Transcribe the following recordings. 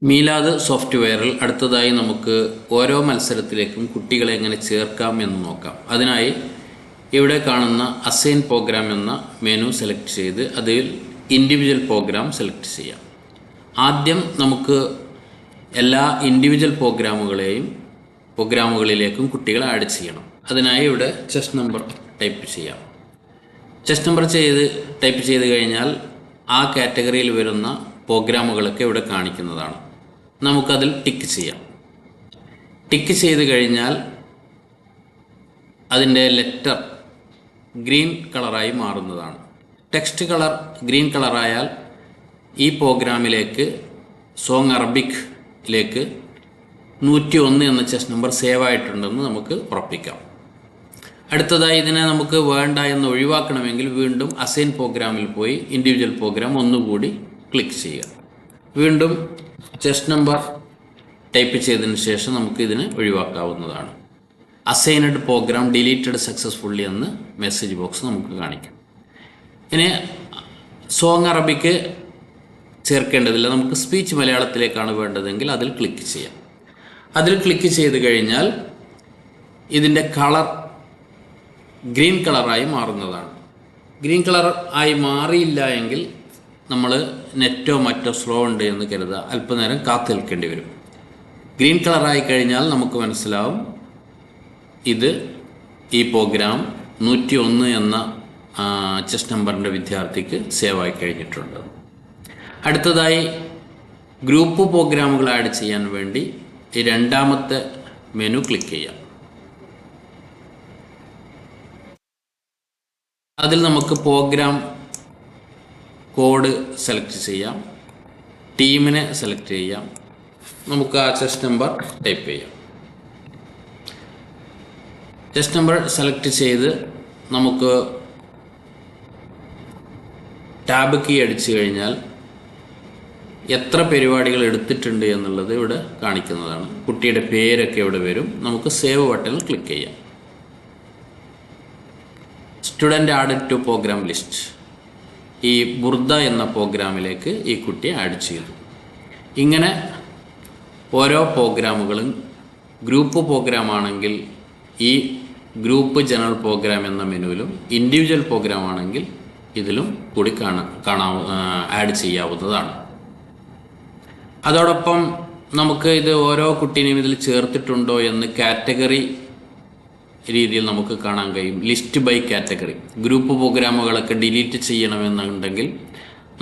മീലാദ് സോഫ്റ്റ്വെയറിൽ അടുത്തതായി നമുക്ക് ഓരോ മത്സരത്തിലേക്കും കുട്ടികളെ എങ്ങനെ ചേർക്കാം എന്ന് നോക്കാം. അതിനായി ഇവിടെ കാണുന്ന അസൈൻ പ്രോഗ്രാം എന്ന മെനു സെലക്ട് ചെയ്ത് അതിൽ ഇൻഡിവിജ്വൽ പ്രോഗ്രാം സെലക്ട് ചെയ്യാം. ആദ്യം നമുക്ക് എല്ലാ ഇൻഡിവിജ്വൽ പ്രോഗ്രാമുകളിലേക്കും കുട്ടികളെ ആഡ് ചെയ്യണം. അതിനായി ഇവിടെ ചെസ്റ്റ് നമ്പർ ടൈപ്പ് ചെയ്യാം. ചെസ്റ്റ് നമ്പർ ടൈപ്പ് ചെയ്ത് കഴിഞ്ഞാൽ ആ കാറ്റഗറിയിൽ വരുന്ന പ്രോഗ്രാമുകളൊക്കെ ഇവിടെ കാണിക്കുന്നതാണ്. നമുക്കതിൽ ടിക്ക് ചെയ്യാം. ടിക്ക് ചെയ്ത് കഴിഞ്ഞാൽ അതിൻ്റെ ലെറ്റർ ഗ്രീൻ കളറായി മാറുന്നതാണ്. ടെക്സ്റ്റ് കളർ ഗ്രീൻ കളറായാൽ ഈ പ്രോഗ്രാമിലേക്ക് സോങ് അറബിക്കിലേക്ക് 101 എന്ന ചെസ്റ്റ് നമ്പർ സേവ് ആയിട്ടുണ്ടെന്ന് നമുക്ക് ഉറപ്പിക്കാം. അടുത്തതായി ഇതിനെ നമുക്ക് വേണ്ട എന്ന് ഒഴിവാക്കണമെങ്കിൽ വീണ്ടും അസൈൻ പ്രോഗ്രാമിൽ പോയി ഇൻഡിവിജ്വൽ പ്രോഗ്രാം ഒന്നുകൂടി ക്ലിക്ക് ചെയ്യുക. വീണ്ടും ചെസ്റ്റ് നമ്പർ ടൈപ്പ് ചെയ്തതിന് ശേഷം നമുക്ക് ഇതിനെ ഒഴിവാക്കാവുന്നതാണ്. അസൈനഡ് പ്രോഗ്രാം ഡിലീറ്റഡ് സക്സസ്ഫുള്ളി എന്ന് മെസ്സേജ് ബോക്സ് നമുക്ക് കാണിക്കും. ഇനി സോങ് അറബിക്ക് ചേർക്കേണ്ടതില്ല, നമുക്ക് സ്പീച്ച് മലയാളത്തിലേക്കാണ് വേണ്ടതെങ്കിൽ അതിൽ ക്ലിക്ക് ചെയ്യാം. അതിൽ ക്ലിക്ക് ചെയ്ത് കഴിഞ്ഞാൽ ഇതിൻ്റെ കളർ ഗ്രീൻ കളറായി മാറുന്നതാണ്. ഗ്രീൻ കളർ ആയി മാറിയില്ല എങ്കിൽ നമ്മൾ നെറ്റോ മറ്റോ സ്ലോ ഉണ്ട് എന്ന് കരുതുക, അല്പനേരം കാത്തു നിൽക്കേണ്ടി വരും. ഗ്രീൻ കളറായി കഴിഞ്ഞാൽ നമുക്ക് മനസ്സിലാവും ഈ പ്രോഗ്രാം 101 എന്ന ചെസ്റ്റ് നമ്പറിൻ്റെ വിദ്യാർത്ഥിക്ക് സേവ് ആയി കഴിഞ്ഞിട്ടുണ്ട്. അടുത്തതായി ഗ്രൂപ്പ് പ്രോഗ്രാമുകൾ ആഡ് ചെയ്യാൻ വേണ്ടി ഈ രണ്ടാമത്തെ മെനു ക്ലിക്ക് ചെയ്യാം. അതിൽ നമുക്ക് പ്രോഗ്രാം കോഡ് സെലക്ട് ചെയ്യാം, ടീമിനെ സെലക്ട് ചെയ്യാം, നമുക്ക് ആ ചെസ്റ്റ് നമ്പർ ടൈപ്പ് ചെയ്യാം. ചെസ്റ്റ് നമ്പർ സെലക്ട് ചെയ്ത് നമുക്ക് ടാബ് കീ അടിച്ചു കഴിഞ്ഞാൽ എത്ര പരിപാടികൾ എടുത്തിട്ടുണ്ട് എന്നുള്ളത് ഇവിടെ കാണിക്കുന്നതാണ്. കുട്ടിയുടെ പേരൊക്കെ ഇവിടെ വരും. നമുക്ക് സേവ് ബട്ടണിൽ ക്ലിക്ക് ചെയ്യാം. Student added to program list, ഈ ബുർദ എന്ന പ്രോഗ്രാമിലേക്ക് ഈ കുട്ടിയെ ആഡ് ചെയ്തു. ഇങ്ങനെ ഓരോ പ്രോഗ്രാമുകളും ഗ്രൂപ്പ് പ്രോഗ്രാം ആണെങ്കിൽ ഈ ഗ്രൂപ്പ് ജനറൽ പ്രോഗ്രാം എന്ന മെനുവിലും, ഇൻഡിവിജ്വൽ പ്രോഗ്രാം ആണെങ്കിൽ ഇതിലും കൂടി ആഡ് ചെയ്യാവുന്നതാണ്. അതോടൊപ്പം നമുക്ക് ഇത് ഓരോ കുട്ടീനെയും ഇതിൽ ചേർത്തിട്ടുണ്ടോ എന്ന് കാറ്റഗറി രീതിയിൽ നമുക്ക് കാണാൻ കഴിയും. ലിസ്റ്റ് ബൈ കാറ്റഗറി, ഗ്രൂപ്പ് പ്രോഗ്രാമുകളൊക്കെ ഡിലീറ്റ് ചെയ്യണമെന്നുണ്ടെങ്കിൽ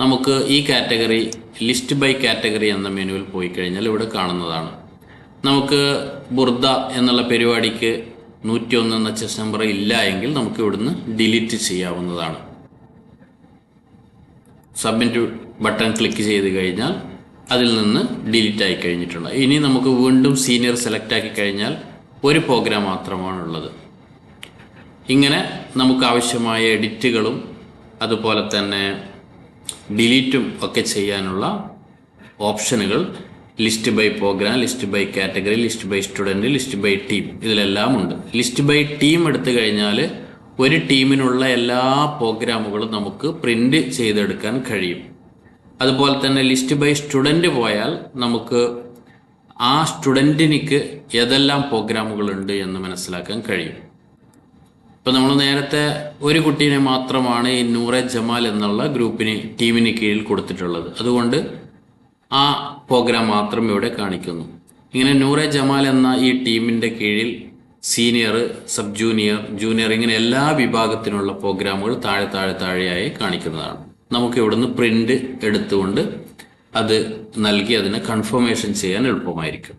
നമുക്ക് ഈ കാറ്റഗറി ലിസ്റ്റ് ബൈ കാറ്റഗറി എന്ന മെനുവിൽ പോയി കഴിഞ്ഞാൽ ഇവിടെ കാണുന്നതാണ്. നമുക്ക് ബുർദ എന്നുള്ള പരിപാടിക്ക് 101 എന്ന ചെസ്റ്റ് നമ്പർ ഇല്ല എങ്കിൽ നമുക്ക് ഇവിടുന്ന് ഡിലീറ്റ് ചെയ്യാവുന്നതാണ്. സബ്മിറ്റ് ബട്ടൺ ക്ലിക്ക് ചെയ്ത് കഴിഞ്ഞാൽ അതിൽ നിന്ന് ഡിലീറ്റ് ആയി കഴിഞ്ഞിട്ടുണ്ട്. ഇനി നമുക്ക് വീണ്ടും സീനിയർ സെലക്ട് ആക്കി കഴിഞ്ഞാൽ ഒരു പ്രോഗ്രാം മാത്രമാണുള്ളത്. ഇങ്ങനെ നമുക്ക് ആവശ്യമായ എഡിറ്റുകളും അതുപോലെ തന്നെ ഡിലീറ്റും ഒക്കെ ചെയ്യാനുള്ള ഓപ്ഷനുകൾ list by program, list by category, list by student, list by team ഇതിലെല്ലാം ഉണ്ട്. ലിസ്റ്റ് ബൈ ടീം എടുത്തു കഴിഞ്ഞാൽ ഒരു ടീമിനുള്ള എല്ലാ പ്രോഗ്രാമുകളും നമുക്ക് പ്രിൻ്റ് ചെയ്തെടുക്കാൻ കഴിയും. അതുപോലെ തന്നെ ലിസ്റ്റ് ബൈ സ്റ്റുഡൻറ്റ് പോയാൽ നമുക്ക് ആ സ്റ്റുഡൻറ്റിനിക്ക് ഏതെല്ലാം പ്രോഗ്രാമുകളുണ്ട് എന്ന് മനസ്സിലാക്കാൻ കഴിയും. ഇപ്പോൾ നമ്മൾ നേരത്തെ ഒരു കുട്ടീനെ മാത്രമാണ് ഈ നൂറെ ജമാൽ എന്നുള്ള ടീമിന് കീഴിൽ കൊടുത്തിട്ടുള്ളത്. അതുകൊണ്ട് ആ പ്രോഗ്രാം മാത്രം ഇവിടെ കാണിക്കുന്നു. ഇങ്ങനെ നൂറെ ജമാൽ എന്ന ഈ ടീമിൻ്റെ കീഴിൽ സീനിയർ, സബ് ജൂനിയർ, ജൂനിയർ ഇങ്ങനെ എല്ലാ വിഭാഗത്തിനുള്ള പ്രോഗ്രാമുകൾ താഴെയായി കാണിക്കുന്നതാണ്. നമുക്ക് ഇവിടുന്ന് പ്രിൻ്റ് എടുത്തുകൊണ്ട് അത് നൽകി അതിനെ കൺഫർമേഷൻ ചെയ്യാൻ എളുപ്പമായിരിക്കും.